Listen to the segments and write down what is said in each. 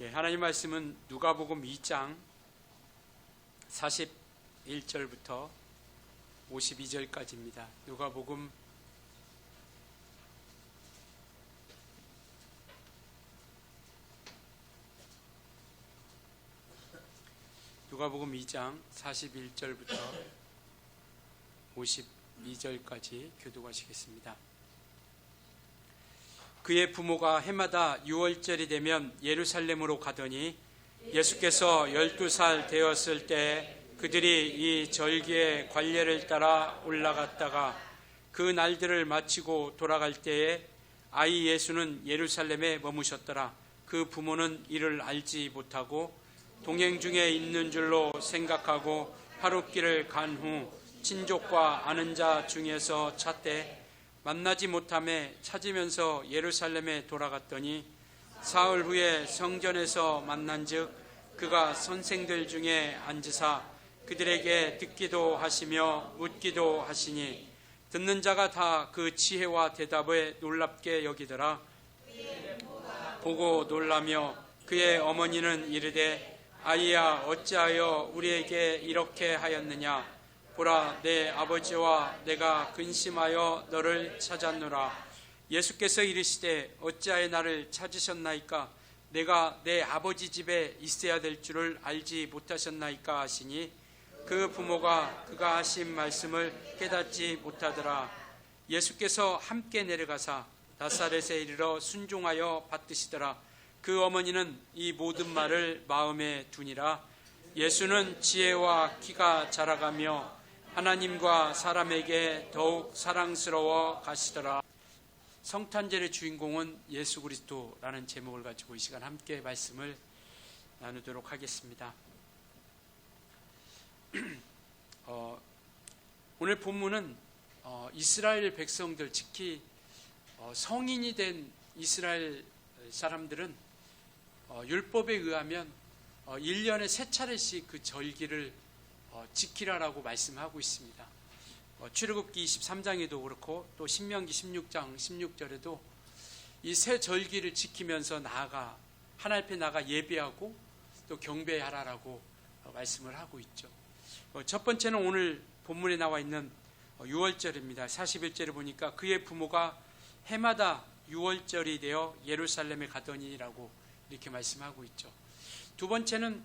하나님 말씀은 누가복음 2장 41절부터 52절까지입니다. 누가복음 2장 41절부터 52절까지 교독하시겠습니다. 그의 부모가 해마다 6월절이 되면 예루살렘으로 가더니 예수께서 12살 되었을 때 그들이 이 절기의 관례를 따라 올라갔다가 그 날들을 마치고 돌아갈 때에 아이 예수는 예루살렘에 머무셨더라. 그 부모는 이를 알지 못하고 동행 중에 있는 줄로 생각하고 하룻길을 간 후 친족과 아는 자 중에서 찾되 만나지 못함에 찾으면서 예루살렘에 돌아갔더니 사흘 후에 성전에서 만난즉 그가 선생들 중에 앉으사 그들에게 듣기도 하시며 묻기도 하시니 듣는 자가 다 그 지혜와 대답에 놀랍게 여기더라. 보고 놀라며 그의 어머니는 이르되 아이야 어찌하여 우리에게 이렇게 하였느냐. 보라 내 아버지와 내가 근심하여 너를 찾았노라. 예수께서 이르시되 어찌하여 나를 찾으셨나이까. 내가 내 아버지 집에 있어야 될 줄을 알지 못하셨나이까 하시니 그 부모가 그가 하신 말씀을 깨닫지 못하더라. 예수께서 함께 내려가사 나사렛에 이르러 순종하여 받드시더라. 그 어머니는 이 모든 말을 마음에 두니라. 예수는 지혜와 키가 자라가며 하나님과 사람에게 더욱 사랑스러워 가시더라. 성탄절의 주인공은 예수 그리스도라는 제목을 가지고 이 시간 함께 말씀을 나누도록 하겠습니다. 오늘 본문은 이스라엘 백성들, 특히 성인이 된 이스라엘 사람들은 율법에 의하면 1년에 3차례씩 그 절기를 지키라라고 말씀하고 있습니다. 출애굽기 23장에도 그렇고 또 신명기 16장 16절에도 이 세 절기를 지키면서 나아가 하나님 앞에 나가 예배하고 또 경배하라라고 말씀을 하고 있죠. 첫 번째는 오늘 본문에 나와 있는 6월절입니다. 41절에 보니까 그의 부모가 해마다 6월절이 되어 예루살렘에 가더니라고 이렇게 말씀하고 있죠. 두 번째는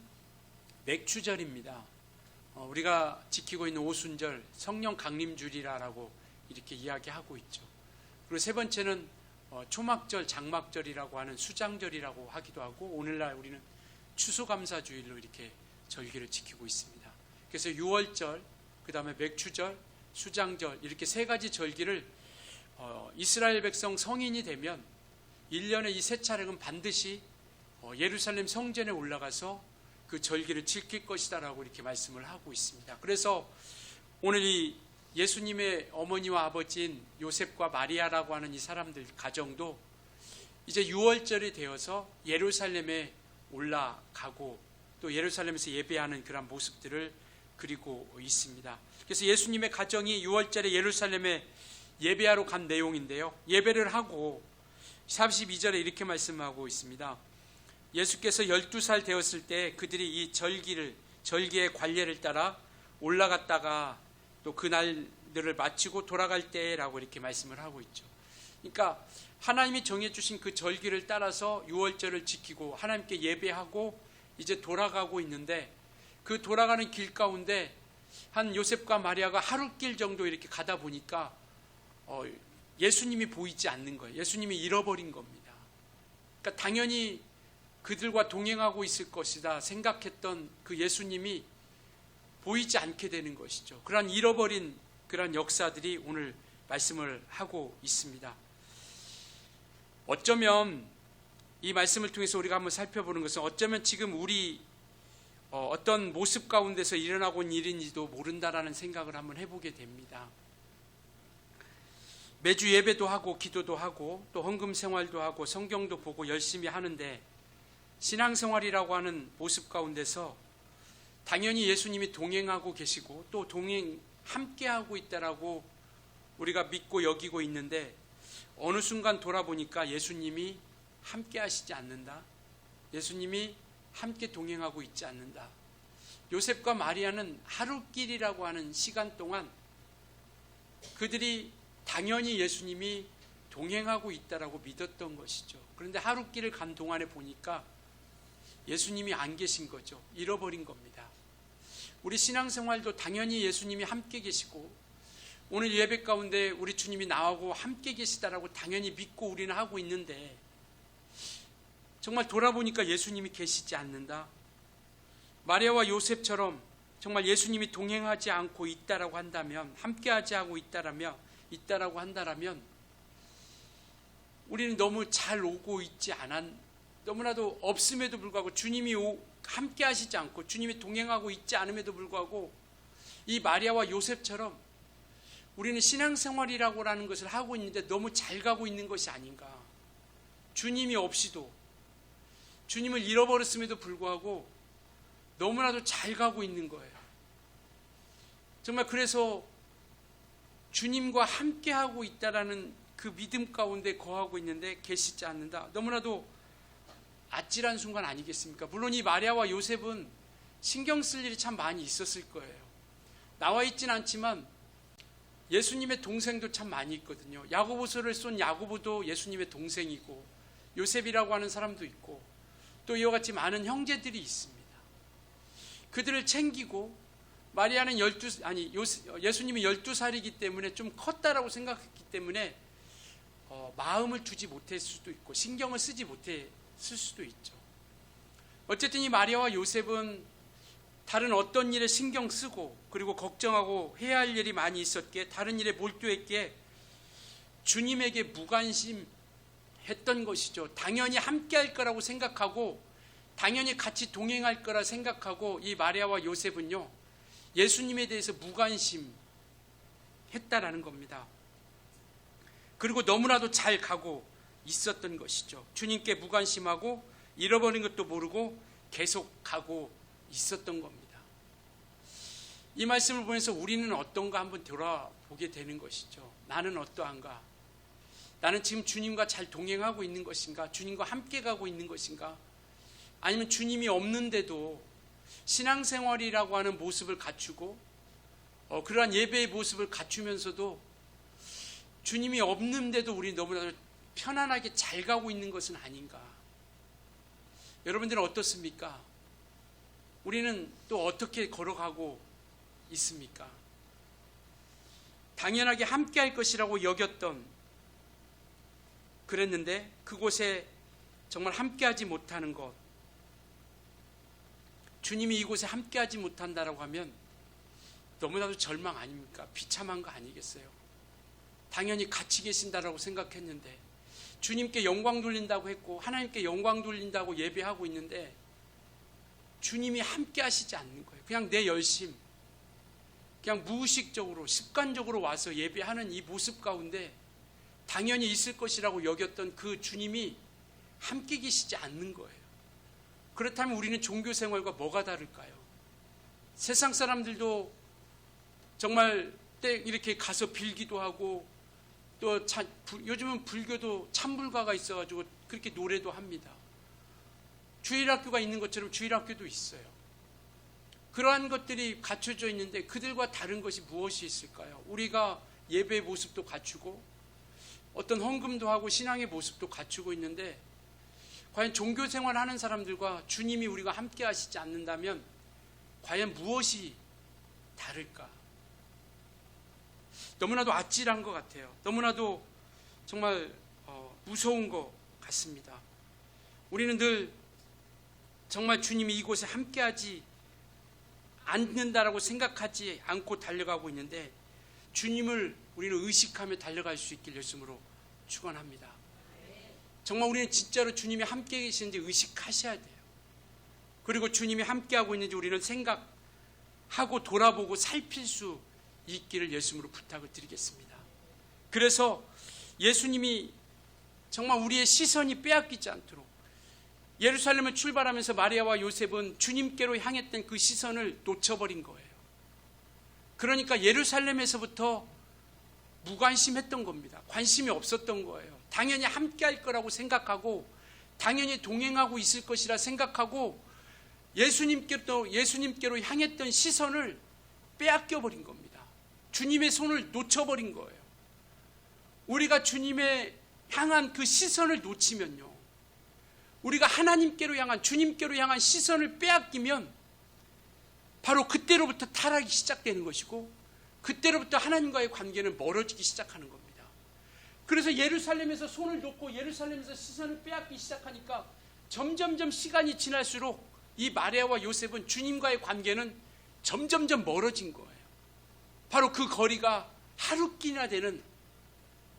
맥추절입니다. 우리가 지키고 있는 오순절, 성령 강림주일이라고 이렇게 이야기하고 있죠. 그리고 세 번째는 초막절, 장막절이라고 하는 수장절이라고 하기도 하고 오늘날 우리는 추수감사주일로 이렇게 절기를 지키고 있습니다. 그래서 6월절, 그 다음에 맥추절, 수장절 이렇게 세 가지 절기를 이스라엘 백성 성인이 되면 1년에 이 세 차례는 반드시 예루살렘 성전에 올라가서 그 절기를 지킬 것이다라고 이렇게 말씀을 하고 있습니다. 그래서 오늘 이 예수님의 어머니와 아버지인 요셉과 마리아라고 하는 이 사람들 가정도 이제 6월절이 되어서 예루살렘에 올라가고 또 예루살렘에서 예배하는 그런 모습들을 그리고 있습니다. 그래서 예수님의 가정이 6월절에 예루살렘에 예배하러 간 내용인데요. 예배를 하고 32절에 이렇게 말씀하고 있습니다. 예수께서 12살 되었을 때 그들이 이 절기의 관례를 따라 올라갔다가 또 그날들을 마치고 돌아갈 때라고 이렇게 말씀을 하고 있죠. 그러니까 하나님이 정해주신 그 절기를 따라서 6월절을 지키고 하나님께 예배하고 이제 돌아가고 있는데 그 돌아가는 길 가운데 한 요셉과 마리아가 하루길 정도 이렇게 가다 보니까 예수님이 보이지 않는 거예요. 예수님이 잃어버린 겁니다. 그러니까 당연히 그들과 동행하고 있을 것이다 생각했던 그 예수님이 보이지 않게 되는 것이죠. 그러한 잃어버린 그러한 역사들이 오늘 말씀을 하고 있습니다. 어쩌면 이 말씀을 통해서 우리가 한번 살펴보는 것은 어쩌면 지금 우리 어떤 모습 가운데서 일어나고 있는 일인지도 모른다라는 생각을 한번 해보게 됩니다. 매주 예배도 하고 기도도 하고 또 헌금 생활도 하고 성경도 보고 열심히 하는데 신앙생활이라고 하는 모습 가운데서 당연히 예수님이 동행하고 계시고 또 함께하고 있다라고 우리가 믿고 여기고 있는데 어느 순간 돌아보니까 예수님이 함께하시지 않는다. 예수님이 함께 동행하고 있지 않는다. 요셉과 마리아는 하루길이라고 하는 시간 동안 그들이 당연히 예수님이 동행하고 있다라고 믿었던 것이죠. 그런데 하루길을 간 동안에 보니까 예수님이 안 계신 거죠. 잃어버린 겁니다. 우리 신앙생활도 당연히 예수님이 함께 계시고 오늘 예배 가운데 우리 주님이 나하고 함께 계시다라고 당연히 믿고 우리는 하고 있는데 정말 돌아보니까 예수님이 계시지 않는다. 마리아와 요셉처럼 정말 예수님이 동행하지 않고 있다라고 한다면, 함께하지 않고 있다라고 한다면 우리는 너무 잘 오고 있지 너무나도 없음에도 불구하고 주님이 함께 하시지 않고 주님이 동행하고 있지 않음에도 불구하고 이 마리아와 요셉처럼 우리는 신앙생활이라고 하는 것을 하고 있는데 너무 잘 가고 있는 것이 아닌가. 주님이 없이도 주님을 잃어버렸음에도 불구하고 너무나도 잘 가고 있는 거예요. 정말 그래서 주님과 함께하고 있다라는 그 믿음 가운데 거하고 있는데 계시지 않는다. 너무나도 아찔한 순간 아니겠습니까? 물론 이 마리아와 요셉은 신경 쓸 일이 참 많이 있었을 거예요. 나와 있진 않지만 예수님의 동생도 참 많이 있거든요. 야고보서를 쏜 야고보도 예수님의 동생이고 요셉이라고 하는 사람도 있고 또 이와 같이 많은 형제들이 있습니다. 그들을 챙기고 마리아는 예수님이 12살이기 때문에 좀 컸다라고 생각했기 때문에 마음을 두지 못했을 수도 있고 신경을 쓰지 못했을 수도 있죠. 어쨌든 이 마리아와 요셉은 다른 어떤 일에 신경 쓰고 그리고 걱정하고 해야 할 일이 많이 있었기에 다른 일에 몰두했기에 주님에게 무관심했던 것이죠. 당연히 함께 할 거라고 생각하고 당연히 같이 동행할 거라 생각하고 이 마리아와 요셉은요 예수님에 대해서 무관심했다라는 겁니다. 그리고 너무나도 잘 가고 있었던 것이죠. 주님께 무관심하고 잃어버린 것도 모르고 계속 가고 있었던 겁니다. 이 말씀을 보면서 우리는 어떤가 한번 돌아보게 되는 것이죠. 나는 어떠한가? 나는 지금 주님과 잘 동행하고 있는 것인가? 주님과 함께 가고 있는 것인가? 아니면 주님이 없는데도 신앙생활이라고 하는 모습을 갖추고 그러한 예배의 모습을 갖추면서도 주님이 없는데도 우리 너무나도 편안하게 잘 가고 있는 것은 아닌가? 여러분들은 어떻습니까? 우리는 또 어떻게 걸어가고 있습니까? 당연하게 함께 할 것이라고 여겼던 그랬는데 그곳에 정말 함께 하지 못하는 것, 주님이 이곳에 함께 하지 못한다라고 하면 너무나도 절망 아닙니까? 비참한 거 아니겠어요? 당연히 같이 계신다라고 생각했는데 주님께 영광 돌린다고 했고 하나님께 영광 돌린다고 예배하고 있는데 주님이 함께 하시지 않는 거예요. 그냥 내 열심, 그냥 무의식적으로 습관적으로 와서 예배하는 이 모습 가운데 당연히 있을 것이라고 여겼던 그 주님이 함께 계시지 않는 거예요. 그렇다면 우리는 종교 생활과 뭐가 다를까요? 세상 사람들도 정말 때 이렇게 가서 빌기도 하고 또 요즘은 불교도 찬불가가 있어가지고 그렇게 노래도 합니다. 주일학교가 있는 것처럼 주일학교도 있어요. 그러한 것들이 갖춰져 있는데 그들과 다른 것이 무엇이 있을까요? 우리가 예배의 모습도 갖추고 어떤 헌금도 하고 신앙의 모습도 갖추고 있는데 과연 종교 생활하는 사람들과 주님이 우리가 함께 하시지 않는다면 과연 무엇이 다를까? 너무나도 아찔한 것 같아요. 너무나도 정말 무서운 것 같습니다. 우리는 늘 정말 주님이 이곳에 함께하지 않는다라고 생각하지 않고 달려가고 있는데 주님을 우리는 의식하며 달려갈 수 있길 예수님으로 축원합니다. 정말 우리는 진짜로 주님이 함께 계시는지 의식하셔야 돼요. 그리고 주님이 함께하고 있는지 우리는 생각하고 돌아보고 살필 수 있기를 예수님으로 부탁을 드리겠습니다. 그래서 예수님이 정말 우리의 시선이 빼앗기지 않도록 예루살렘을 출발하면서 마리아와 요셉은 주님께로 향했던 그 시선을 놓쳐버린 거예요. 그러니까 예루살렘에서부터 무관심했던 겁니다. 관심이 없었던 거예요. 당연히 함께 할 거라고 생각하고 당연히 동행하고 있을 것이라 생각하고 예수님께로 향했던 시선을 빼앗겨 버린 겁니다. 주님의 손을 놓쳐버린 거예요. 우리가 주님의 향한 그 시선을 놓치면요, 우리가 하나님께로 향한, 주님께로 향한 시선을 빼앗기면 바로 그때로부터 타락이 시작되는 것이고, 그때로부터 하나님과의 관계는 멀어지기 시작하는 겁니다. 그래서 예루살렘에서 손을 놓고 예루살렘에서 시선을 빼앗기 시작하니까 점점점 시간이 지날수록 이 마리아와 요셉은 주님과의 관계는 점점점 멀어진 거예요. 바로 그 거리가 하루 끼나 되는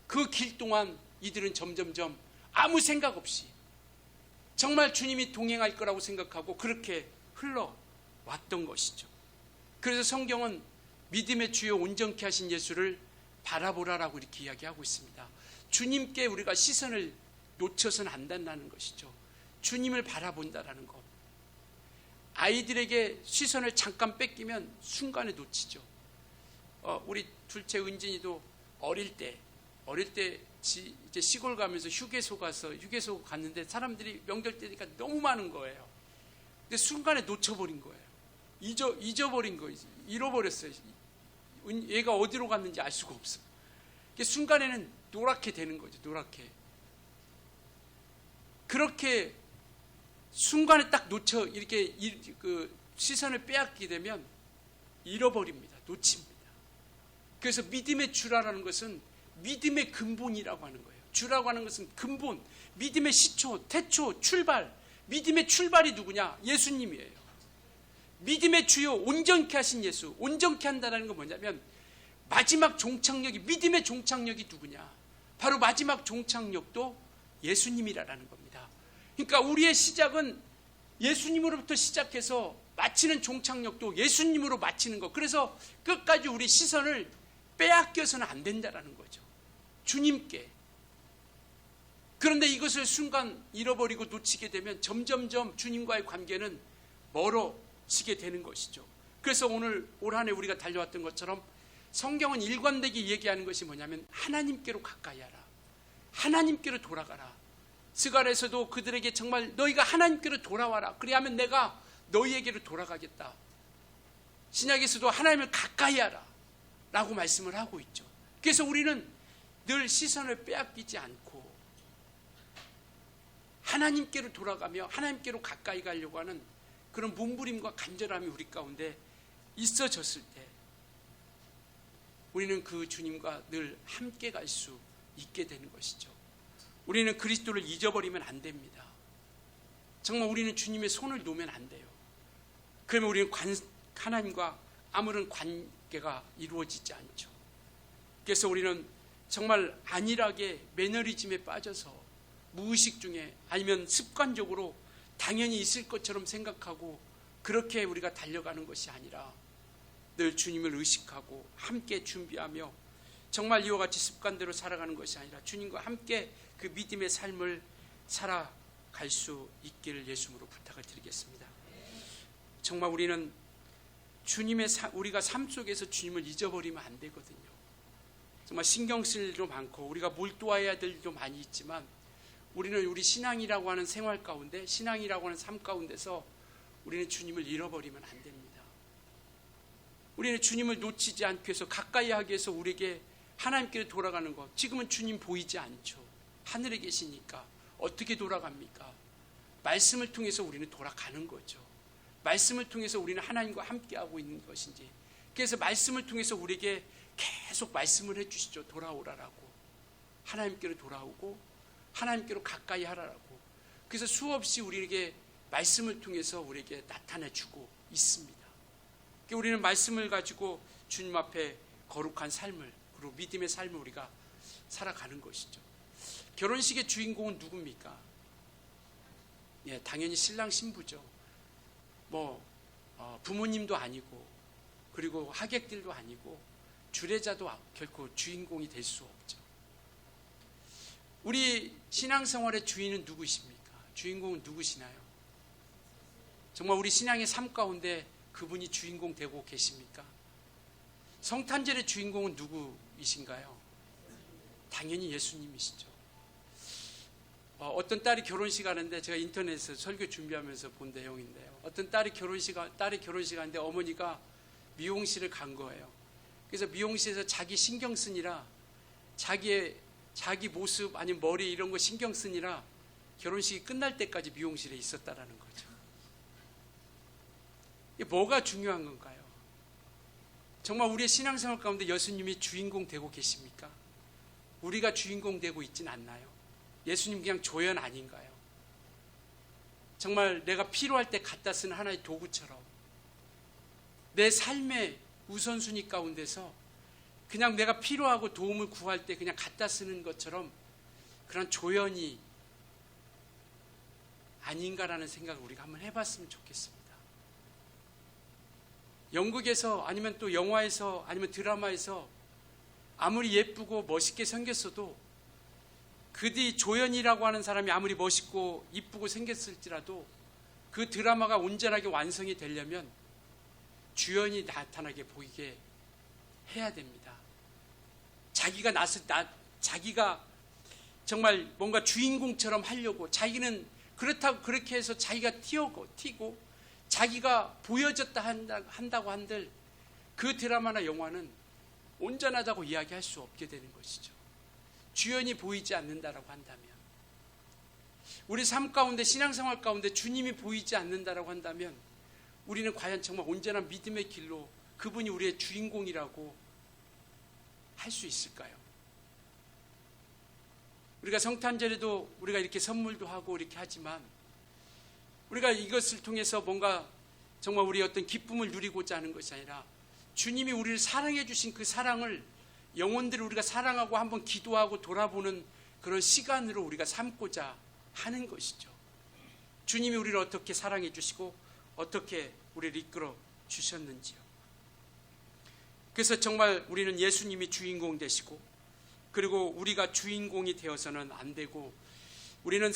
그 길 동안 이들은 점점점 아무 생각 없이 정말 주님이 동행할 거라고 생각하고 그렇게 흘러왔던 것이죠. 그래서 성경은 믿음의 주요 온전케 하신 예수를 바라보라라고 이렇게 이야기하고 있습니다. 주님께 우리가 시선을 놓쳐서는 안 된다는 것이죠. 주님을 바라본다라는 것. 아이들에게 시선을 잠깐 뺏기면 순간에 놓치죠. 우리 둘째 은진이도 어릴 때 이제 시골 가면서 휴게소 갔는데 사람들이 명절 때니까 너무 많은 거예요. 근데 순간에 놓쳐버린 거예요. 잊어버린 거예요. 잃어버렸어요. 얘가 어디로 갔는지 알 수가 없어. 순간에는 노랗게 되는 거죠. 노랗게. 그렇게 순간에 딱 놓쳐 이렇게 그 시선을 빼앗게 되면 잃어버립니다. 놓칩니다. 그래서 믿음의 주라라는 것은 믿음의 근본이라고 하는 거예요. 주라고 하는 것은 근본, 믿음의 시초, 태초, 출발. 믿음의 출발이 누구냐? 예수님이에요. 믿음의 주요 온전케 하신 예수. 온전케 한다는 건 뭐냐면 마지막 종착역이, 믿음의 종착역이 누구냐? 바로 마지막 종착역도 예수님이라는 겁니다. 그러니까 우리의 시작은 예수님으로부터 시작해서 마치는 종착역도 예수님으로 마치는 것. 그래서 끝까지 우리 시선을 빼앗겨서는 안 된다는 거죠. 주님께. 그런데 이것을 순간 잃어버리고 놓치게 되면 점점점 주님과의 관계는 멀어지게 되는 것이죠. 그래서 올 한 해 우리가 달려왔던 것처럼 성경은 일관되게 얘기하는 것이 뭐냐면 하나님께로 가까이 하라. 하나님께로 돌아가라. 스갈에서도 그들에게 정말 너희가 하나님께로 돌아와라. 그리하면 내가 너희에게로 돌아가겠다. 신약에서도 하나님을 가까이 하라 라고 말씀을 하고 있죠. 그래서 우리는 늘 시선을 빼앗기지 않고 하나님께로 돌아가며 하나님께로 가까이 가려고 하는 그런 몸부림과 간절함이 우리 가운데 있어졌을 때 우리는 그 주님과 늘 함께 갈 수 있게 되는 것이죠. 우리는 그리스도를 잊어버리면 안 됩니다. 정말 우리는 주님의 손을 놓으면 안 돼요. 그러면 우리는 하나님과 아무런 관계가 이루어지지 않죠. 그래서 우리는 정말 안일하게 매너리즘에 빠져서 무의식 중에 아니면 습관적으로 당연히 있을 것처럼 생각하고 그렇게 우리가 달려가는 것이 아니라 늘 주님을 의식하고 함께 준비하며 정말 이와 같이 습관대로 살아가는 것이 아니라 주님과 함께 그 믿음의 삶을 살아갈 수 있기를 예수님으로 부탁을 드리겠습니다. 정말 우리는 우리가 삶 속에서 주님을 잊어버리면 안 되거든요. 정말 신경 쓸 일도 많고 우리가 몰두해야 될 일도 많이 있지만 우리는 우리 신앙이라고 하는 생활 가운데, 신앙이라고 하는 삶 가운데서 우리는 주님을 잃어버리면 안 됩니다. 우리는 주님을 놓치지 않기 위해서, 가까이 하기 위해서 우리에게 하나님께로 돌아가는 것. 지금은 주님 보이지 않죠. 하늘에 계시니까 어떻게 돌아갑니까? 말씀을 통해서 우리는 돌아가는 거죠. 말씀을 통해서 우리는 하나님과 함께하고 있는 것인지. 그래서 말씀을 통해서 우리에게 계속 말씀을 해주시죠. 돌아오라라고. 하나님께로 돌아오고 하나님께로 가까이 하라라고. 그래서 수없이 우리에게 말씀을 통해서 우리에게 나타내주고 있습니다. 우리는 말씀을 가지고 주님 앞에 거룩한 삶을, 그리고 믿음의 삶을 우리가 살아가는 것이죠. 결혼식의 주인공은 누굽니까? 예, 당연히 신랑 신부죠. 부모님도 아니고 그리고 하객들도 아니고 주례자도 결코 주인공이 될 수 없죠. 우리 신앙생활의 주인은 누구십니까? 주인공은 누구시나요? 정말 우리 신앙의 삶 가운데 그분이 주인공 되고 계십니까? 성탄절의 주인공은 누구이신가요? 당연히 예수님이시죠. 어떤 딸이 결혼식 하는데, 제가 인터넷에서 설교 준비하면서 본 내용인데요. 어떤 딸이 결혼식 하는데 어머니가 미용실을 간 거예요. 그래서 미용실에서 자기 신경 쓰니라, 자기 모습 아니면 머리 이런 거 신경 쓰니라 결혼식이 끝날 때까지 미용실에 있었다라는 거죠. 이게 뭐가 중요한 건가요? 정말 우리의 신앙생활 가운데 예수님이 주인공 되고 계십니까? 우리가 주인공 되고 있진 않나요? 예수님 그냥 조연 아닌가요? 정말 내가 필요할 때 갖다 쓰는 하나의 도구처럼 내 삶의 우선순위 가운데서 그냥 내가 필요하고 도움을 구할 때 그냥 갖다 쓰는 것처럼 그런 조연이 아닌가라는 생각을 우리가 한번 해봤으면 좋겠습니다. 연극에서 아니면 또 영화에서 아니면 드라마에서 아무리 예쁘고 멋있게 생겼어도 그뒤 조연이라고 하는 사람이 아무리 멋있고 이쁘고 생겼을지라도 그 드라마가 온전하게 완성이 되려면 주연이 나타나게 보이게 해야 됩니다. 자기가 정말 뭔가 주인공처럼 하려고, 자기는 그렇다고 그렇게 해서 자기가 튀고 자기가 보여졌다 한다고 한들 그 드라마나 영화는 온전하다고 이야기할 수 없게 되는 것이죠. 주연이 보이지 않는다라고 한다면, 우리 삶 가운데 신앙생활 가운데 주님이 보이지 않는다라고 한다면 우리는 과연 정말 온전한 믿음의 길로 그분이 우리의 주인공이라고 할 수 있을까요? 우리가 성탄절에도 우리가 이렇게 선물도 하고 이렇게 하지만 우리가 이것을 통해서 뭔가 정말 우리의 어떤 기쁨을 누리고자 하는 것이 아니라 주님이 우리를 사랑해 주신 그 사랑을 영혼들을 우리가 사랑하고 한번 기도하고 돌아보는 그런 시간으로 우리가 삼고자 하는 것이죠. 주님이 우리를 어떻게 사랑해 주시고 어떻게 우리를 이끌어 주셨는지요. 그래서 정말 우리는 예수님이 주인공 되시고, 그리고 우리가 주인공이 되어서는 안 되고, 우리는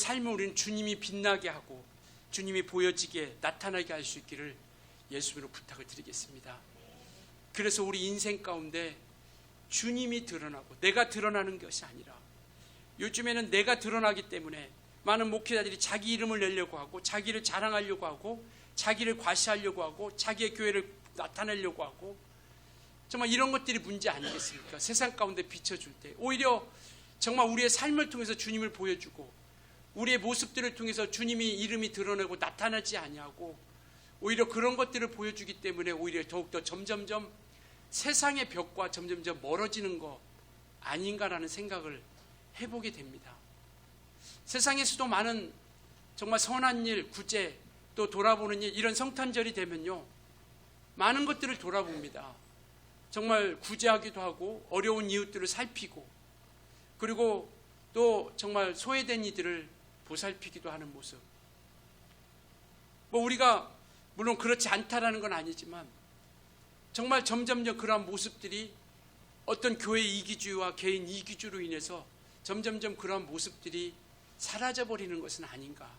주님이 빛나게 하고 주님이 보여지게 나타나게 할 수 있기를 예수님으로 부탁을 드리겠습니다. 그래서 우리 인생 가운데 주님이 드러나고 내가 드러나는 것이 아니라, 요즘에는 내가 드러나기 때문에 많은 목회자들이 자기 이름을 내려고 하고 자기를 자랑하려고 하고 자기를 과시하려고 하고 자기의 교회를 나타내려고 하고, 정말 이런 것들이 문제 아니겠습니까? 세상 가운데 비춰줄 때 오히려 정말 우리의 삶을 통해서 주님을 보여주고 우리의 모습들을 통해서 주님이 이름이 드러내고 나타나지 아니하고, 오히려 그런 것들을 보여주기 때문에 오히려 더욱더 점점점 세상의 벽과 점점점 멀어지는 거 아닌가라는 생각을 해보게 됩니다. 세상에서도 많은 정말 선한 일, 구제, 또 돌아보는 일, 이런 성탄절이 되면요 많은 것들을 돌아봅니다. 정말 구제하기도 하고 어려운 이웃들을 살피고, 그리고 또 정말 소외된 이들을 보살피기도 하는 모습. 우리가 물론 그렇지 않다라는 건 아니지만 정말 점점점 그러한 모습들이 어떤 교회 이기주의와 개인 이기주의로 인해서 점점점 그러한 모습들이 사라져버리는 것은 아닌가.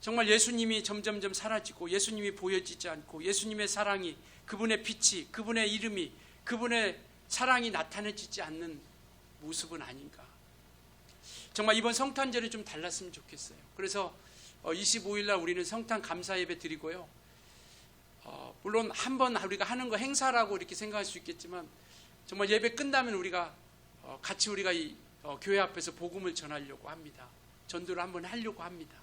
정말 예수님이 점점점 사라지고 예수님이 보여지지 않고 예수님의 사랑이, 그분의 빛이, 그분의 이름이, 그분의 사랑이 나타내지지 않는 모습은 아닌가. 정말 이번 성탄절이 좀 달랐으면 좋겠어요. 그래서 25일 날 우리는 성탄 감사 예배 드리고요. 물론 한번 우리가 하는 거 행사라고 이렇게 생각할 수 있겠지만 정말 예배 끝나면 우리가 같이 우리가 이 교회 앞에서 복음을 전하려고 합니다. 전도를 한번 하려고 합니다.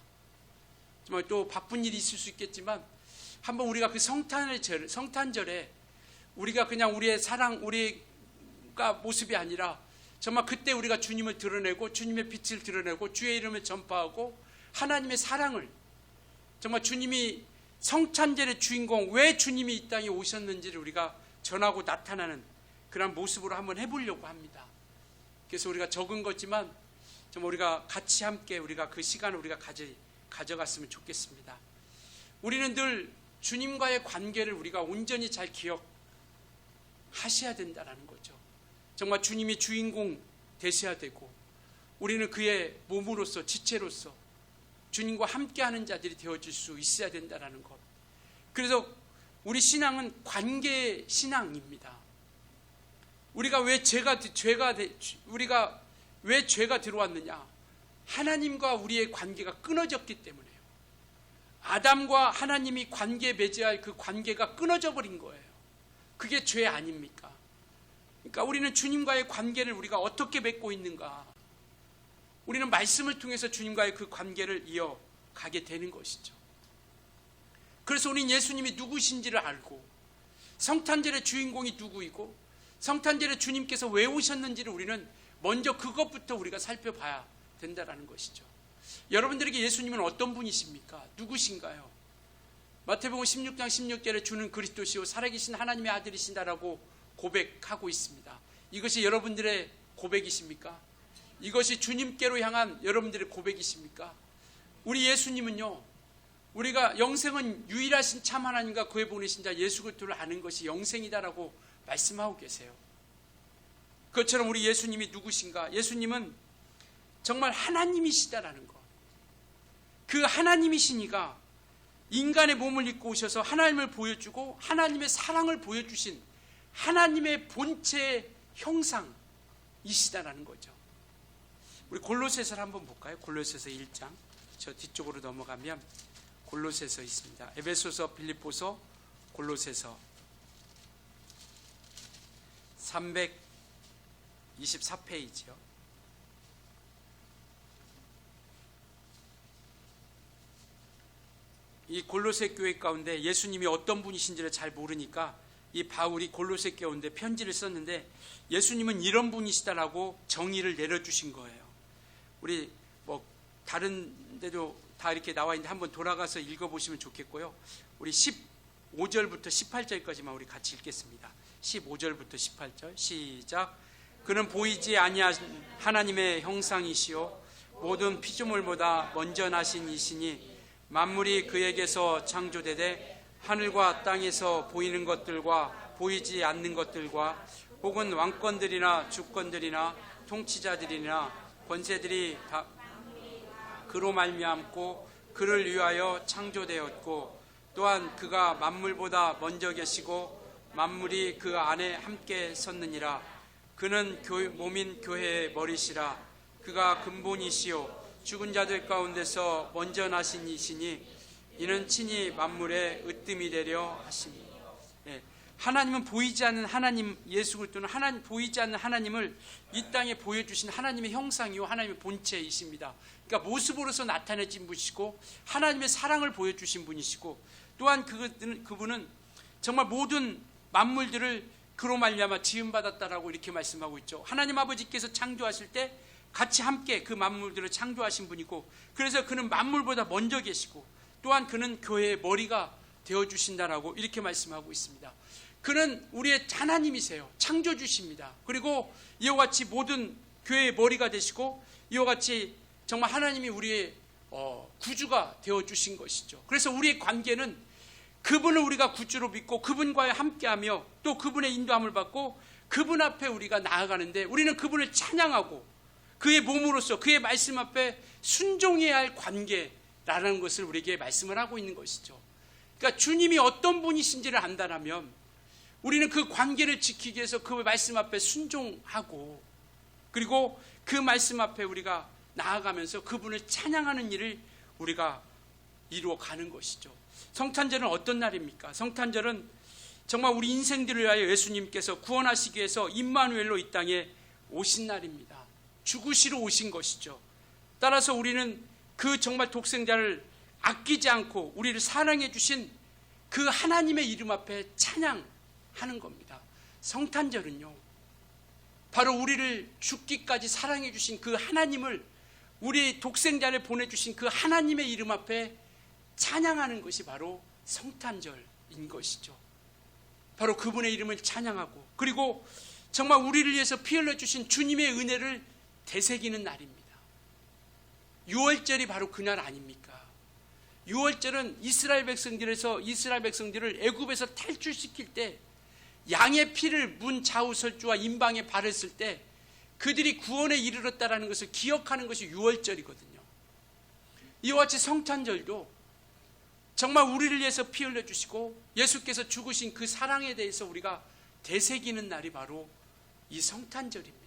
정말 또 바쁜 일이 있을 수 있겠지만 한번 우리가 그 성탄절에 우리가 그냥 우리의 사랑, 우리가 모습이 아니라 정말 그때 우리가 주님을 드러내고 주님의 빛을 드러내고 주의 이름을 전파하고 하나님의 사랑을, 정말 주님이 성탄절의 주인공, 왜 주님이 이 땅에 오셨는지를 우리가 전하고 나타나는 그런 모습으로 한번 해보려고 합니다. 그래서 우리가 적은 거지만 정말 우리가 같이 함께 우리가 그 시간을 우리가 가져갔으면 좋겠습니다. 우리는 늘 주님과의 관계를 우리가 온전히 잘 기억하셔야 된다는 거죠. 정말 주님이 주인공 되셔야 되고 우리는 그의 몸으로서 지체로서 주님과 함께하는 자들이 되어줄 수 있어야 된다는 것. 그래서 우리 신앙은 관계 신앙입니다. 우리가 왜 죄가 들어왔느냐? 하나님과 우리의 관계가 끊어졌기 때문에요. 아담과 하나님이 관계 맺어야 할 그 관계가 끊어져 버린 거예요. 그게 죄 아닙니까? 그러니까 우리는 주님과의 관계를 우리가 어떻게 맺고 있는가? 우리는 말씀을 통해서 주님과의 그 관계를 이어가게 되는 것이죠. 그래서 우리는 예수님이 누구신지를 알고 성탄절의 주인공이 누구이고 성탄절에 주님께서 왜 오셨는지를 우리는 먼저 그것부터 우리가 살펴봐야 된다는 것이죠. 여러분들에게 예수님은 어떤 분이십니까? 누구신가요? 마태복음 16장 16절에 주는 그리스도시요 살아계신 하나님의 아들이신다라고 고백하고 있습니다. 이것이 여러분들의 고백이십니까? 이것이 주님께로 향한 여러분들의 고백이십니까? 우리 예수님은요, 우리가 영생은 유일하신 참 하나님과 그의 보내신 자 예수 그리스도를 아는 것이 영생이다라고 말씀하고 계세요. 그것처럼 우리 예수님이 누구신가? 예수님은 정말 하나님이시다라는 것. 그 하나님이시니까 인간의 몸을 입고 오셔서 하나님을 보여주고 하나님의 사랑을 보여주신 하나님의 본체의 형상이시다라는 거죠. 우리 골로새서를 한번 볼까요? 골로새서 1장. 저 뒤쪽으로 넘어가면 골로새서 있습니다. 에베소서, 빌립보서, 골로새서 324페이지요. 이 골로새 교회 가운데 예수님이 어떤 분이신지를 잘 모르니까 이 바울이 골로새 가운데 편지를 썼는데 예수님은 이런 분이시다라고 정의를 내려주신 거예요. 우리 뭐 다른 데도 다 이렇게 나와 있는데 한번 돌아가서 읽어보시면 좋겠고요. 우리 15절부터 18절까지만 우리 같이 읽겠습니다. 15절부터 18절 시작. 그는 보이지 아니한 하나님의 형상이시요 모든 피조물보다 먼저 나신 이시니 만물이 그에게서 창조되되 하늘과 땅에서 보이는 것들과 보이지 않는 것들과 혹은 왕권들이나 주권들이나 통치자들이나 권세들이 다 그로 말미암고 그를 위하여 창조되었고 또한 그가 만물보다 먼저 계시고 만물이 그 안에 함께 섰느니라. 그는 몸인 교회의 머리시라. 그가 근본이시요 죽은 자들 가운데서 먼저 나신 이시니 이는 친히 만물의 으뜸이 되려 하시니. 하나님은 보이지 않는 하나님, 예수 그리스도는 하나님, 보이지 않는 하나님을 이 땅에 보여주신 하나님의 형상이요 하나님의 본체이십니다. 그러니까 모습으로서 나타내진 분이시고 하나님의 사랑을 보여주신 분이시고 또한 그분은 정말 모든 만물들을 그로 말미암아 지음받았다라고 이렇게 말씀하고 있죠. 하나님 아버지께서 창조하실 때 같이 함께 그 만물들을 창조하신 분이고 그래서 그는 만물보다 먼저 계시고 또한 그는 교회의 머리가 되어주신다라고 이렇게 말씀하고 있습니다. 그는 우리의 하나님이세요. 창조주십니다. 그리고 이와 같이 모든 교회의 머리가 되시고 이와 같이 정말 하나님이 우리의 구주가 되어주신 것이죠. 그래서 우리의 관계는 그분을 우리가 구주로 믿고 그분과 함께하며 또 그분의 인도함을 받고 그분 앞에 우리가 나아가는데 우리는 그분을 찬양하고 그의 몸으로서 그의 말씀 앞에 순종해야 할 관계라는 것을 우리에게 말씀을 하고 있는 것이죠. 그러니까 주님이 어떤 분이신지를 안다라면 우리는 그 관계를 지키기 위해서 그 말씀 앞에 순종하고 그리고 그 말씀 앞에 우리가 나아가면서 그분을 찬양하는 일을 우리가 이루어가는 것이죠. 성탄절은 어떤 날입니까? 성탄절은 정말 우리 인생들을 위하여 예수님께서 구원하시기 위해서 임마누엘로 이 땅에 오신 날입니다. 죽으시러 오신 것이죠. 따라서 우리는 그 정말 독생자를 아끼지 않고 우리를 사랑해 주신 그 하나님의 이름 앞에 찬양하는 겁니다. 성탄절은요, 바로 우리를 죽기까지 사랑해 주신 그 하나님을 우리 독생자를 보내주신 그 하나님의 이름 앞에 찬양하는 것이 바로 성탄절인 것이죠. 바로 그분의 이름을 찬양하고 그리고 정말 우리를 위해서 피 흘려주신 주님의 은혜를 되새기는 날입니다. 6월절이 바로 그날 아닙니까? 6월절은 이스라엘 백성들을 애굽에서 탈출시킬 때 양의 피를 문 좌우설주와 임방에 바랬을 때 그들이 구원에 이르렀다라는 것을 기억하는 것이 6월절이거든요. 이와 같이 성탄절도 정말 우리를 위해서 피 흘려주시고 예수께서 죽으신 그 사랑에 대해서 우리가 되새기는 날이 바로 이 성탄절입니다.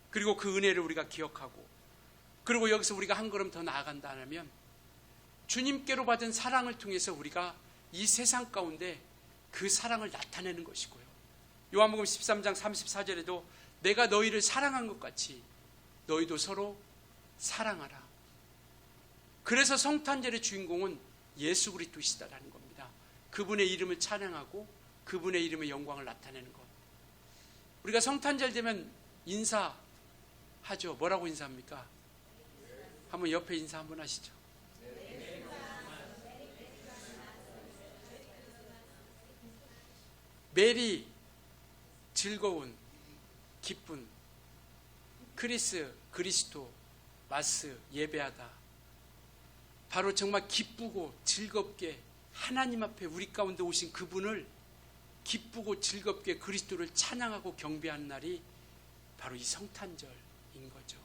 그리고 그 은혜를 우리가 기억하고 그리고 여기서 우리가 한 걸음 더 나아간다 하면 주님께로 받은 사랑을 통해서 우리가 이 세상 가운데 그 사랑을 나타내는 것이고요. 요한복음 13장 34절에도 내가 너희를 사랑한 것 같이 너희도 서로 사랑하라. 그래서 성탄절의 주인공은 예수 그리스도시다라는 겁니다. 그분의 이름을 찬양하고 그분의 이름의 영광을 나타내는 것. 우리가 성탄절 되면 인사하죠. 뭐라고 인사합니까? 한번 옆에 인사 한번 하시죠. 메리, 즐거운, 기쁜, 크리스, 그리스도, 마스, 예배하다. 바로 정말 기쁘고 즐겁게 하나님 앞에 우리 가운데 오신 그분을 기쁘고 즐겁게 그리스도를 찬양하고 경배하는 날이 바로 이 성탄절인 거죠.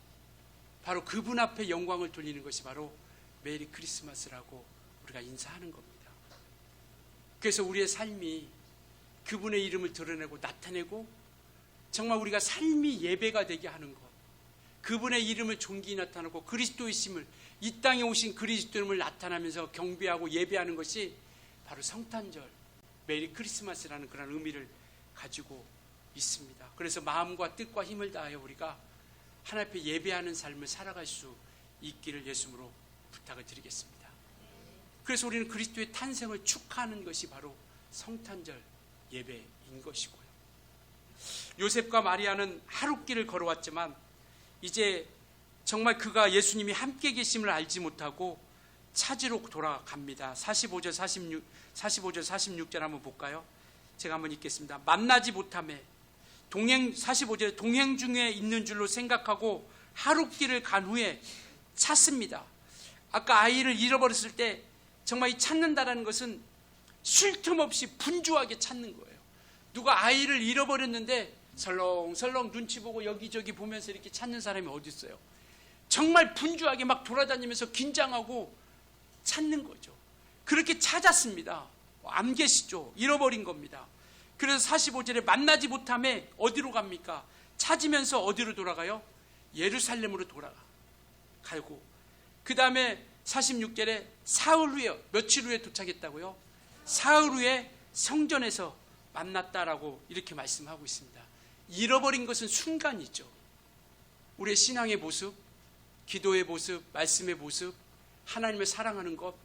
바로 그분 앞에 영광을 돌리는 것이 바로 메리 크리스마스라고 우리가 인사하는 겁니다. 그래서 우리의 삶이 그분의 이름을 드러내고 나타내고 정말 우리가 삶이 예배가 되게 하는 것, 그분의 이름을 존귀히 나타나고 그리스도이심을, 이 땅에 오신 그리스도임을 나타나면서 경배하고 예배하는 것이 바로 성탄절, 메리 크리스마스라는 그런 의미를 가지고 있습니다. 그래서 마음과 뜻과 힘을 다하여 우리가 하나님 앞에 예배하는 삶을 살아갈 수 있기를 예수님으로 부탁을 드리겠습니다. 그래서 우리는 그리스도의 탄생을 축하하는 것이 바로 성탄절 예배인 것이고요. 요셉과 마리아는 하룻길을 걸어왔지만 이제 정말 그가 예수님이 함께 계심을 알지 못하고 찾으러 돌아갑니다. 45절 46절 한번 볼까요? 제가 한번 읽겠습니다. 만나지 못함에 45절에 동행 중에 있는 줄로 생각하고 하룻길을 간 후에 찾습니다. 아까 아이를 잃어버렸을 때 정말 이 찾는다라는 것은 쉴 틈 없이 분주하게 찾는 거예요. 누가 아이를 잃어버렸는데 설렁설렁 눈치 보고 여기저기 보면서 이렇게 찾는 사람이 어디 있어요? 정말 분주하게 막 돌아다니면서 긴장하고 찾는 거죠. 그렇게 찾았습니다. 안 계시죠? 잃어버린 겁니다. 그래서 45절에 만나지 못함에 어디로 갑니까? 찾으면서 어디로 돌아가요? 예루살렘으로 돌아가고, 그 다음에 46절에 사흘 후에, 며칠 후에 도착했다고요? 사흘 후에 성전에서 만났다라고 이렇게 말씀하고 있습니다. 잃어버린 것은 순간이죠. 우리의 신앙의 모습, 기도의 모습, 말씀의 모습, 하나님을 사랑하는 것,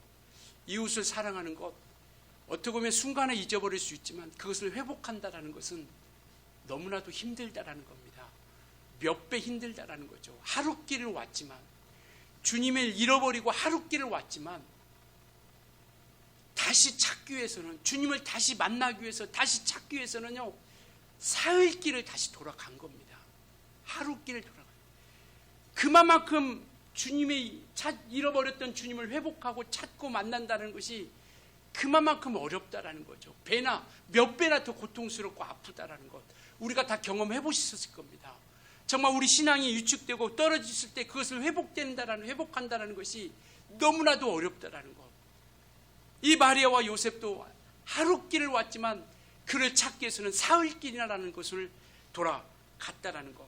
이웃을 사랑하는 것, 어떻게 보면 순간에 잊어버릴 수 있지만 그것을 회복한다라는 것은 너무나도 힘들다라는 겁니다. 몇 배 힘들다라는 거죠. 하룻길을 왔지만, 주님을 잃어버리고 하룻길을 왔지만 다시 찾기 위해서는, 주님을 다시 만나기 위해서 다시 찾기 위해서는요, 사흘길을 다시 돌아간 겁니다. 하룻길을 돌아가요. 그만큼 주님의 잃어버렸던 주님을 회복하고 찾고 만난다는 것이 그만큼 어렵다라는 거죠. 몇 배나 더 고통스럽고 아프다라는 것, 우리가 다 경험해 보셨을 겁니다. 정말 우리 신앙이 위축되고 떨어졌을 때 그것을 회복한다라는 것이 너무나도 어렵다라는 것. 이 마리아와 요셉도 하룻길을 왔지만 그를 찾기 위해서는 사흘길이라는 것을 돌아갔다라는 것.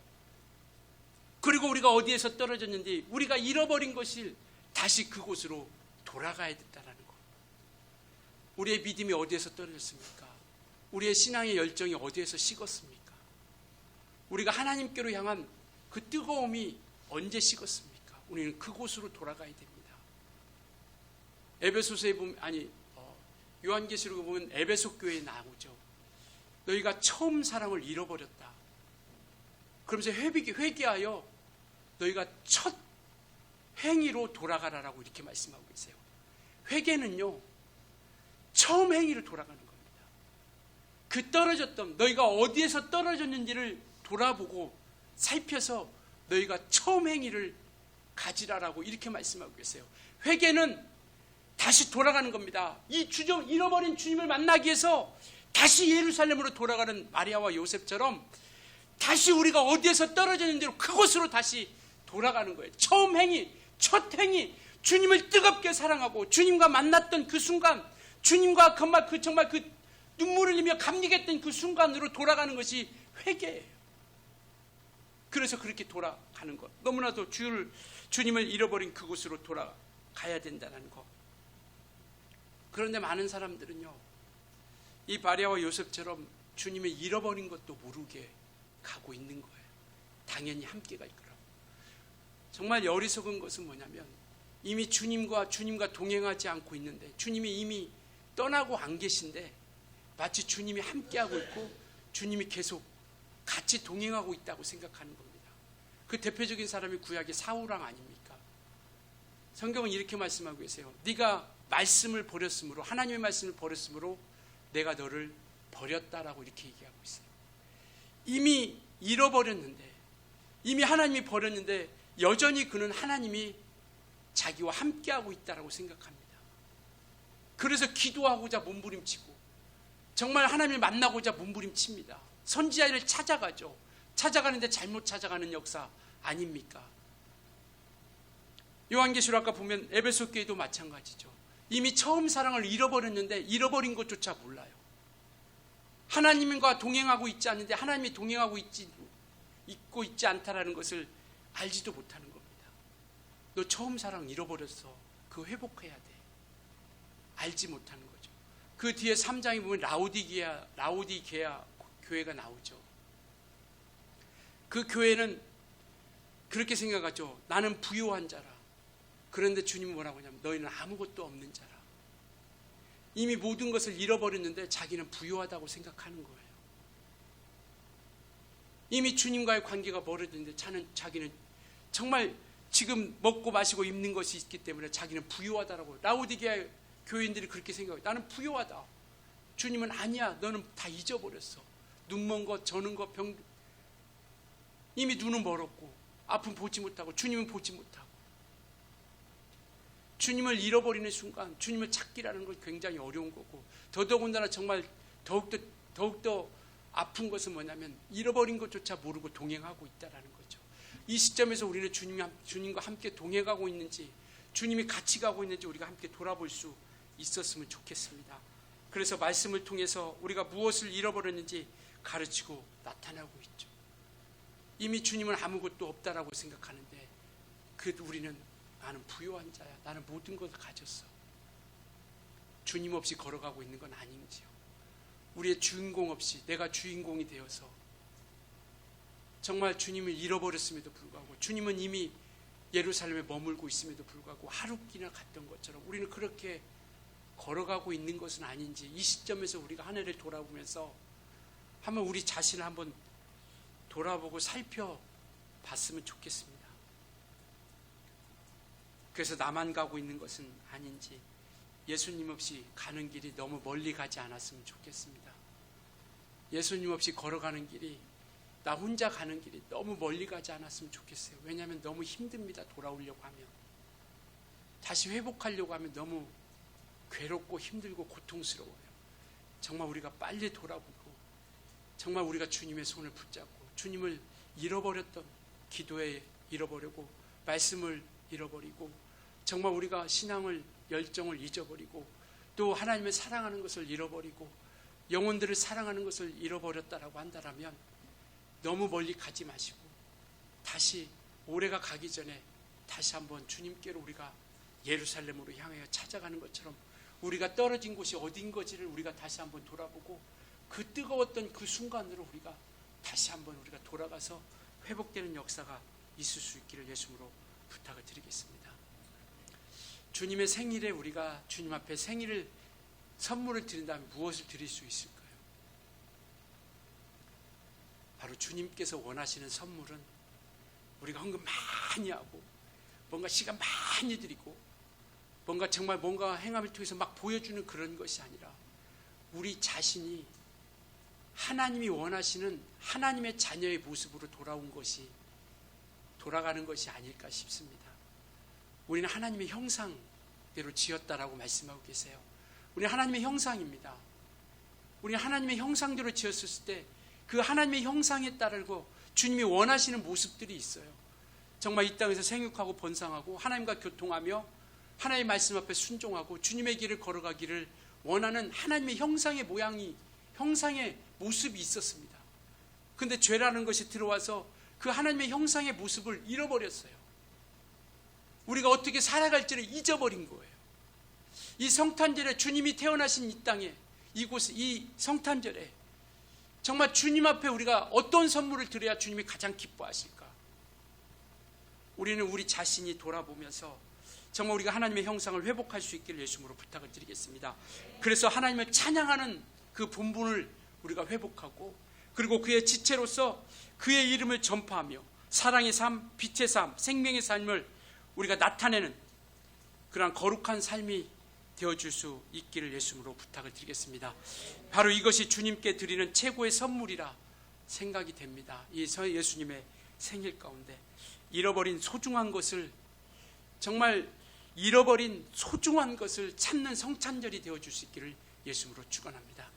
그리고 우리가 어디에서 떨어졌는지, 우리가 잃어버린 것을 다시 그곳으로 돌아가야 됐다라는 것. 우리의 믿음이 어디에서 떨어졌습니까? 우리의 신앙의 열정이 어디에서 식었습니까? 우리가 하나님께로 향한 그 뜨거움이 언제 식었습니까? 우리는 그곳으로 돌아가야 됩니다. 에베소서에 보면, 요한계시록에 보면 에베소 교회에 나오죠. 너희가 처음 사랑을 잃어버렸다. 그러면서 회개하여 너희가 첫 행위로 돌아가라라고 이렇게 말씀하고 계세요. 회개는요, 처음 행위로 돌아가는 겁니다. 그 떨어졌던, 너희가 어디에서 떨어졌는지를 돌아보고 살펴서 너희가 처음 행위를 가지라라고 이렇게 말씀하고 계세요. 회개는 다시 돌아가는 겁니다. 이 잃어버린 주님을 만나기 위해서 다시 예루살렘으로 돌아가는 마리아와 요셉처럼 다시 우리가 어디에서 떨어졌는지로 그곳으로 다시 돌아가는 거예요. 처음 행위, 첫 행위, 주님을 뜨겁게 사랑하고 주님과 만났던 그 순간, 주님과 정말 그 눈물을 흘리며 감격했던 그 순간으로 돌아가는 것이 회개예요. 그래서 그렇게 돌아가는 것, 너무나도 주님을 잃어버린 그곳으로 돌아가야 된다는 것. 그런데 많은 사람들은요, 이 마리아와 요셉처럼 주님을 잃어버린 것도 모르게 가고 있는 거예요. 당연히 함께 갈 거라고. 정말 어리석은 것은 뭐냐면, 이미 주님과 동행하지 않고 있는데, 주님이 이미 떠나고 안 계신데 마치 주님이 함께하고 있고 주님이 계속 같이 동행하고 있다고 생각하는 겁니다. 그 대표적인 사람이 구약의 사울왕 아닙니까? 성경은 이렇게 말씀하고 계세요. 네가 말씀을 버렸으므로, 하나님의 말씀을 버렸으므로 내가 너를 버렸다라고 이렇게 얘기하고 있어요. 이미 잃어버렸는데, 이미 하나님이 버렸는데 여전히 그는 하나님이 자기와 함께하고 있다라고 생각합니다. 그래서 기도하고자 몸부림치고 정말 하나님을 만나고자 몸부림칩니다. 선지자를 찾아가죠. 찾아가는데 잘못 찾아가는 역사 아닙니까? 요한계시록 아까 보면 에베소 교회도 마찬가지죠. 이미 처음 사랑을 잃어버렸는데 잃어버린 것조차 몰라요. 하나님과 동행하고 있지 않는데 하나님이 동행하고 있고 있지 않다라는 것을 알지도 못하는 겁니다. 너 처음 사랑 잃어버렸어. 그거 회복해야 돼. 알지 못하는 거죠. 그 뒤에 3장에 보면 라오디게아 교회가 나오죠. 그 교회는 그렇게 생각하죠. 나는 부유한 자라. 그런데 주님은 뭐라고 하냐면 너희는 아무것도 없는 자라. 이미 모든 것을 잃어버렸는데 자기는 부유하다고 생각하는 거예요. 이미 주님과의 관계가 멀어졌는데 자기는 정말 지금 먹고 마시고 입는 것이 있기 때문에 자기는 부유하다라고. 라오디게아 교인들이 그렇게 생각해요. 나는 부유하다. 주님은 아니야. 너는 다 잊어버렸어. 눈 먼 것, 저는 것, 병, 이미 눈은 멀었고 아픔 보지 못하고 주님은 보지 못하고. 주님을 잃어버리는 순간 주님을 찾기라는 건 굉장히 어려운 거고, 더더군다나 정말 더욱더 아픈 것은 뭐냐면 잃어버린 것조차 모르고 동행하고 있다는 거죠. 이 시점에서 우리는 주님과 함께 동행하고 있는지, 주님이 같이 가고 있는지 우리가 함께 돌아볼 수 있었으면 좋겠습니다. 그래서 말씀을 통해서 우리가 무엇을 잃어버렸는지 가르치고 나타나고 있죠. 이미 주님은 아무것도 없다라고 생각하는데 우리는 나는 부유한 자야. 나는 모든 것을 가졌어. 주님 없이 걸어가고 있는 건 아닌지요. 우리의 주인공 없이 내가 주인공이 되어서 정말 주님을 잃어버렸음에도 불구하고, 주님은 이미 예루살렘에 머물고 있음에도 불구하고 하루키나 갔던 것처럼 우리는 그렇게 걸어가고 있는 것은 아닌지, 이 시점에서 우리가 한 해를 돌아보면서 한번 우리 자신을 한번 돌아보고 살펴봤으면 좋겠습니다. 그래서 나만 가고 있는 것은 아닌지, 예수님 없이 가는 길이 너무 멀리 가지 않았으면 좋겠습니다. 예수님 없이 걸어가는 길이, 나 혼자 가는 길이 너무 멀리 가지 않았으면 좋겠어요. 왜냐하면 너무 힘듭니다. 돌아오려고 하면, 다시 회복하려고 하면 너무 괴롭고 힘들고 고통스러워요. 정말 우리가 빨리 돌아보고, 정말 우리가 주님의 손을 붙잡고, 주님을 잃어버렸던 기도에 잃어버리고, 말씀을 잃어버리고, 정말 우리가 신앙을, 열정을 잊어버리고, 또 하나님을 사랑하는 것을 잃어버리고 영혼들을 사랑하는 것을 잃어버렸다라고 한다면 너무 멀리 가지 마시고 다시 올해가 가기 전에 다시 한번 주님께로 우리가 예루살렘으로 향하여 찾아가는 것처럼 우리가 떨어진 곳이 어딘 거지를 우리가 다시 한번 돌아보고, 그 뜨거웠던 그 순간으로 우리가 다시 한번 우리가 돌아가서 회복되는 역사가 있을 수 있기를 예수님으로 부탁을 드리겠습니다. 주님의 생일에 우리가 주님 앞에 생일을 선물을 드린다면 무엇을 드릴 수 있을까요? 바로 주님께서 원하시는 선물은 우리가 헌금 많이 하고 뭔가 시간 많이 드리고 뭔가 정말 뭔가 행함을 통해서 막 보여주는 그런 것이 아니라 우리 자신이 하나님이 원하시는 하나님의 자녀의 모습으로 돌아가는 것이 아닐까 싶습니다. 우리는 하나님의 형상대로 지었다라고 말씀하고 계세요. 우리는 하나님의 형상입니다. 우리는 하나님의 형상대로 지었을 때 그 하나님의 형상에 따르고 주님이 원하시는 모습들이 있어요. 정말 이 땅에서 생육하고 번성하고 하나님과 교통하며 하나님의 말씀 앞에 순종하고 주님의 길을 걸어가기를 원하는 하나님의 형상의 모양이, 형상의 모습이 있었습니다. 그런데 죄라는 것이 들어와서 그 하나님의 형상의 모습을 잃어버렸어요. 우리가 어떻게 살아갈지를 잊어버린 거예요. 이 성탄절에 주님이 태어나신 이 땅에, 이곳, 이 성탄절에 정말 주님 앞에 우리가 어떤 선물을 드려야 주님이 가장 기뻐하실까? 우리는 우리 자신이 돌아보면서 정말 우리가 하나님의 형상을 회복할 수 있기를 예수님으로 부탁을 드리겠습니다. 그래서 하나님을 찬양하는 그 본분을 우리가 회복하고, 그리고 그의 지체로서 그의 이름을 전파하며 사랑의 삶, 빛의 삶, 생명의 삶을 우리가 나타내는 그러한 거룩한 삶이 되어줄 수 있기를 예수님으로 부탁을 드리겠습니다. 바로 이것이 주님께 드리는 최고의 선물이라 생각이 됩니다. 이 예수님의 생일 가운데 잃어버린 소중한 것을, 정말 잃어버린 소중한 것을 찾는 성탄절이 되어줄 수 있기를 예수님으로 축원합니다.